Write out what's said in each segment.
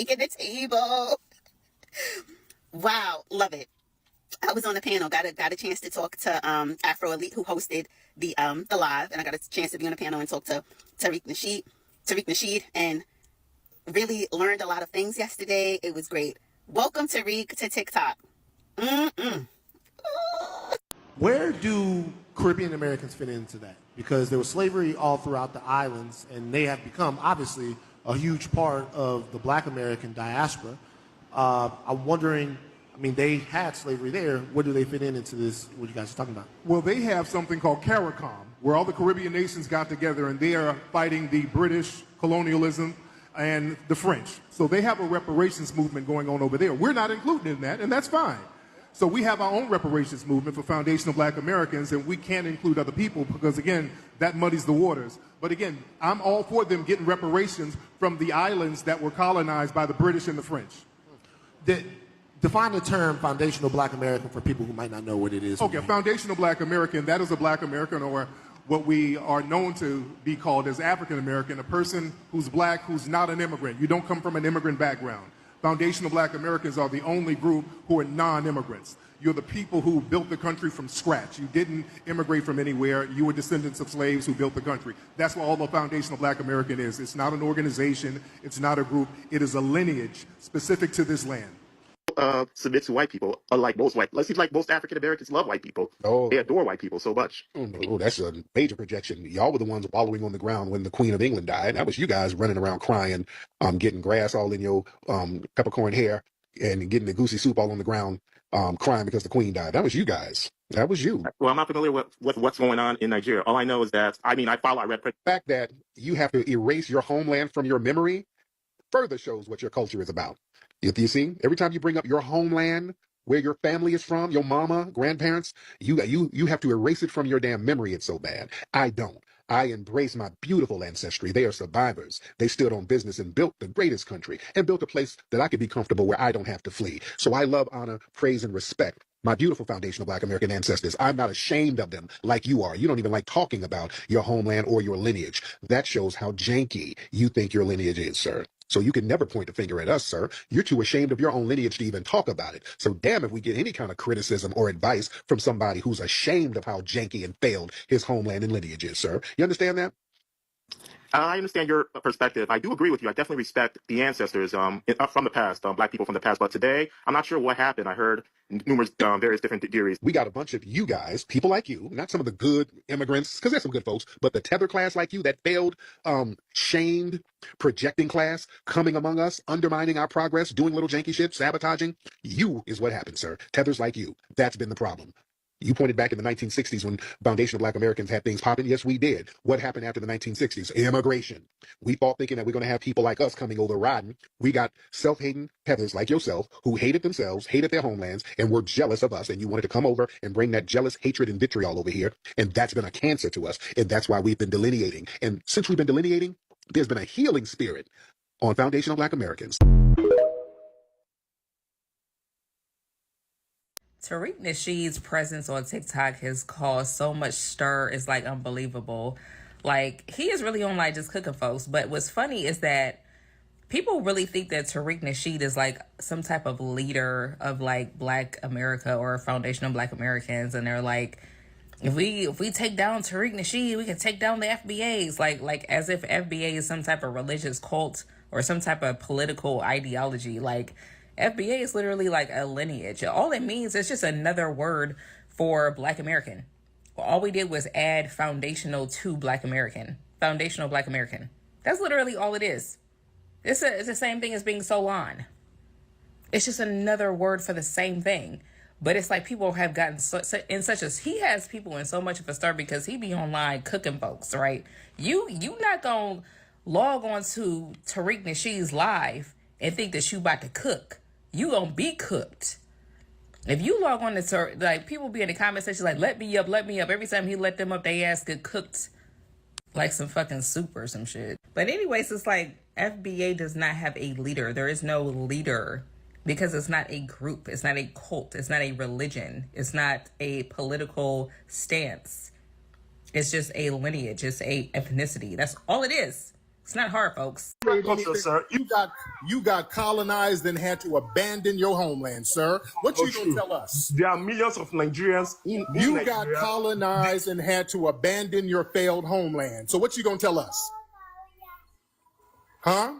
shaking the table. Wow, love it. I was on the panel, got a chance to talk to Afro Elite, who hosted the live, and I got a chance to be on the panel and talk to Tariq Nasheed, and really learned a lot of things yesterday. It was great. Welcome, Tariq, to TikTok. Where do Caribbean Americans fit into that? Because there was slavery all throughout the islands, and they have become, obviously, a huge part of the Black American diaspora. I'm wondering, I mean, they had slavery there. Where do they fit into this, what you guys are talking about? Well, they have something called CARICOM, where all the Caribbean nations got together, and they are fighting the British colonialism and the French. So they have a reparations movement going on over there. We're not included in that, and that's fine. So we have our own reparations movement for Foundation of Black Americans, and we can't include other people because, again, that muddies the waters. But again, I'm all for them getting reparations from the islands that were colonized by the British and the French. Define the term foundational Black American for people who might not know what it is. Okay, foundational Black American, that is a Black American, or what we are known to be called as African American, a person who's Black, who's not an immigrant. You don't come from an immigrant background. Foundational Black Americans are the only group who are non-immigrants. You're the people who built the country from scratch. You didn't immigrate from anywhere. You were descendants of slaves who built the country. That's what all the Foundational Black American is. It's not an organization. It's not a group. It is a lineage specific to this land. Submit to white people, unlike most white. It seems like most African Americans love white people. Oh, They adore white people so much. oh, that's a major projection. Y'all were the ones wallowing on the ground when the Queen of England died. That was you guys running around crying, getting grass all in your peppercorn hair and getting the goosey soup all on the ground, crying because the Queen died. That was you guys. That was you. Well, I'm not familiar with what's going on in Nigeria. All I know is that, I read. The fact that you have to erase your homeland from your memory further shows what your culture is about. You see, every time you bring up your homeland, where your family is from, your mama, grandparents, you have to erase it from your damn memory. It's so bad. I don't. I embrace my beautiful ancestry. They are survivors. They stood on business and built the greatest country and built a place that I could be comfortable where I don't have to flee. So I love, honor, praise, and respect my beautiful foundational Black American ancestors. I'm not ashamed of them like you are. You don't even like talking about your homeland or your lineage. That shows how janky you think your lineage is, sir. So you can never point the finger at us, sir. You're too ashamed of your own lineage to even talk about it. So damn if we get any kind of criticism or advice from somebody who's ashamed of how janky and failed his homeland and lineage is, sir. You understand that? I understand your perspective. I do agree with you. I definitely respect the ancestors from the past, Black people from the past. But today, I'm not sure what happened. I heard numerous, various different theories. We got a bunch of you guys, people like you, not some of the good immigrants, because there's some good folks, but the tether class like you, that failed, shamed, projecting class, coming among us, undermining our progress, doing little janky shit, sabotaging. You is what happened, sir. Tethers like you. That's been the problem. You pointed back in the 1960s when Foundational Black Americans had things popping. Yes, we did. What happened after the 1960s? Immigration. We fought thinking that we're going to have people like us coming over riding. We got self-hating Heathers like yourself who hated themselves, hated their homelands, and were jealous of us. And you wanted to come over and bring that jealous hatred and vitriol over here. And that's been a cancer to us. And that's why we've been delineating. And since we've been delineating, there's been a healing spirit on Foundational Black Americans. Tariq Nasheed's presence on TikTok has caused so much stir. It's like unbelievable. Like, he is really on like just cooking folks. But what's funny is that people really think that Tariq Nasheed is like some type of leader of like Black America or foundational Black Americans. And they're like, if we take down Tariq Nasheed, we can take down the FBAs. Like as if FBA is some type of religious cult or some type of political ideology. Like, FBA is literally like a lineage. All it means is just another word for Black American. All we did was add foundational to Black American. Foundational Black American. That's literally all it is. It's the same thing as being Solon. It's just another word for the same thing. But it's like people have gotten he has people in so much of a stir because he be online cooking folks, right? You not gonna log on to Tariq Nasheed's live and think that you about to cook. You gonna be cooked. If you log on to, like, people be in the comment section like, let me up. Every time he let them up, they ass get cooked like some fucking soup or some shit. But anyways, it's like FBA does not have a leader. There is no leader because it's not a group. It's not a cult. It's not a religion. It's not a political stance. It's just a lineage. It's a ethnicity. That's all it is. It's not hard, folks. Culture, sir. You got colonized and had to abandon your homeland, sir. What you gonna tell us? There are millions of Nigerians in You Nigeria. got colonized and had to abandon your failed homeland. So what you gonna tell us? Huh?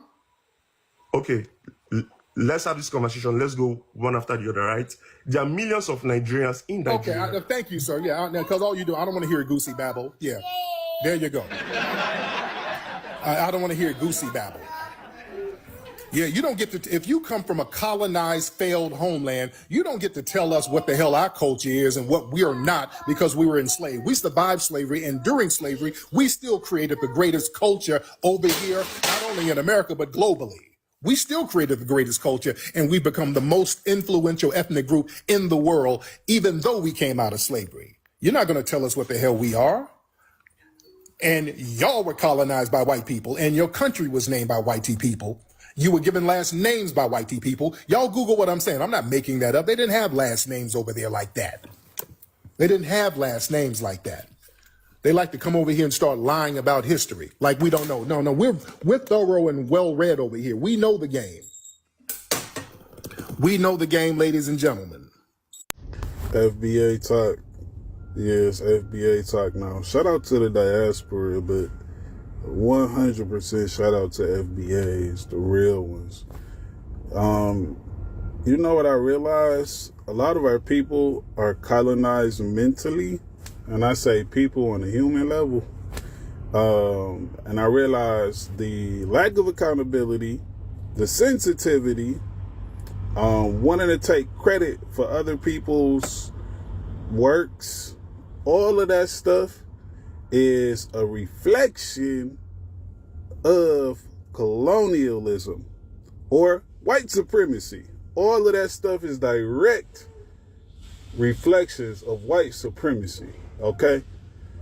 Okay, let's have this conversation. Let's go one after the other, right? There are millions of Nigerians in Okay, Nigeria. thank you, sir. Yeah, because all you do, I don't want to hear goosey babble. Yeah, there you go. I don't want to hear goosey babble. Yeah, you don't get to, if you come from a colonized, failed homeland, you don't get to tell us what the hell our culture is and what we are not because we were enslaved. We survived slavery, and during slavery, we still created the greatest culture over here, not only in America, but globally. We still created the greatest culture, and we've become the most influential ethnic group in the world, even though we came out of slavery. You're not going to tell us what the hell we are. And y'all were colonized by white people, and your country was named by white people. You were given last names by white people. Y'all Google what I'm saying. I'm not making that up. They didn't have last names over there like that. They didn't have last names like that. They like to come over here and start lying about history like we don't know. No, we're thorough and well-read over here. We know the game. We know the game, ladies and gentlemen. FBA talk. Yes, FBA talk now. Shout out to the diaspora, but 100% shout out to FBAs, the real ones. You know what I realized? A lot of our people are colonized mentally, and I say people on a human level. And I realized the lack of accountability, the sensitivity, wanting to take credit for other people's works, all of that stuff is a reflection of colonialism or white supremacy. All of that stuff is direct reflections of white supremacy, okay?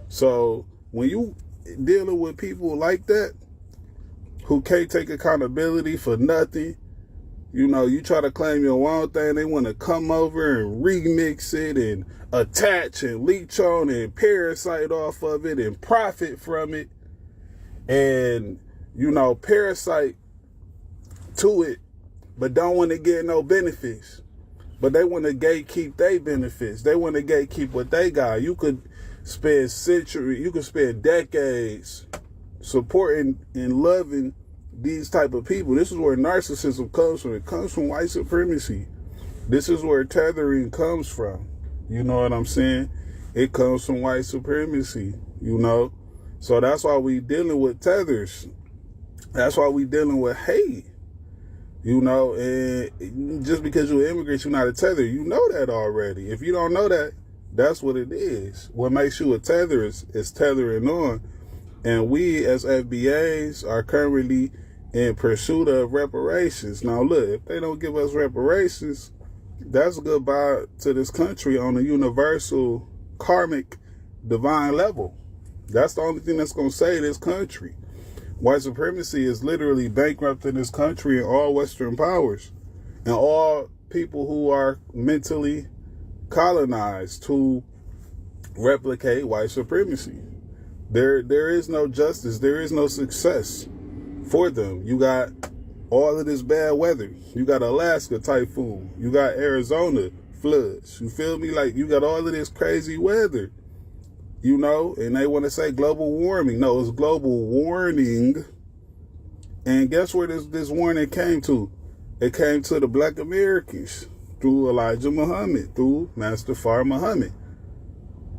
So when you dealing with people like that who can't take accountability for nothing, you know, you try to claim your own thing, they want to come over and remix it and attach and leech on and parasite off of it and profit from it and, you know, parasite to it, but don't want to get no benefits. But they want to gatekeep their benefits. They want to gatekeep what they got. You could spend decades supporting and loving these type of people. This is where narcissism comes from. It comes from white supremacy. This is where tethering comes from. You know what I'm saying? It comes from white supremacy, you know? So that's why we dealing with tethers. That's why we dealing with hate. You know, and just because you're an immigrant, you're not a tether. You know that already. If you don't know that, that's what it is. What makes you a tether is tethering on. And we as FBAs are currently in pursuit of reparations. Now, look, if they don't give us reparations, that's goodbye to this country on a universal, karmic, divine level. That's the only thing that's going to save this country. White supremacy is literally bankrupting this country and all Western powers and all people who are mentally colonized to replicate white supremacy. There is no justice. There is no success for them. You got all of this bad weather. You got Alaska typhoon. You got Arizona floods. You feel me? Like, you got all of this crazy weather, you know, and they want to say global warming. No, it's global warning. And guess where this warning came to? It came to the Black Americans through Elijah Muhammad, through Master Fard Muhammad,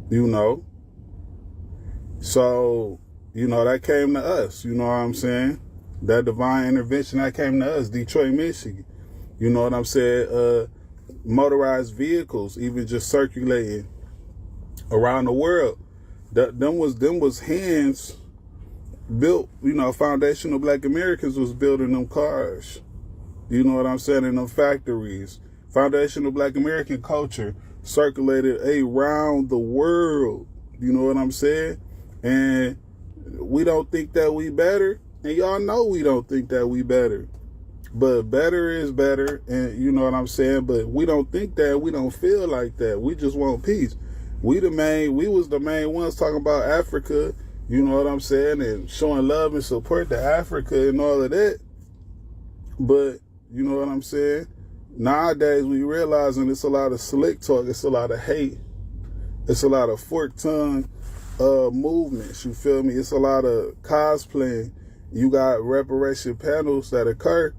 you know. So, you know, that came to us, you know what I'm saying? That divine intervention, that came to us, Detroit, Michigan. You know what I'm saying? Motorized vehicles, even just circulating around the world. Them was hands built, you know, foundational Black Americans was building them cars. You know what I'm saying? In them factories. Foundational Black American culture circulated around the world. You know what I'm saying? And we don't think that we better. And y'all know we don't think that we better. But better is better. And you know what I'm saying? But we don't think that. We don't feel like that. We just want peace. We was the main ones talking about Africa You know what I'm saying? And showing love and support to Africa and all of that. But, you know what I'm saying? Nowadays, we realizing it's a lot of slick talk. It's a lot of hate. It's a lot of fork-tongue movements. You feel me? It's a lot of cosplaying. You got reparation panels that occur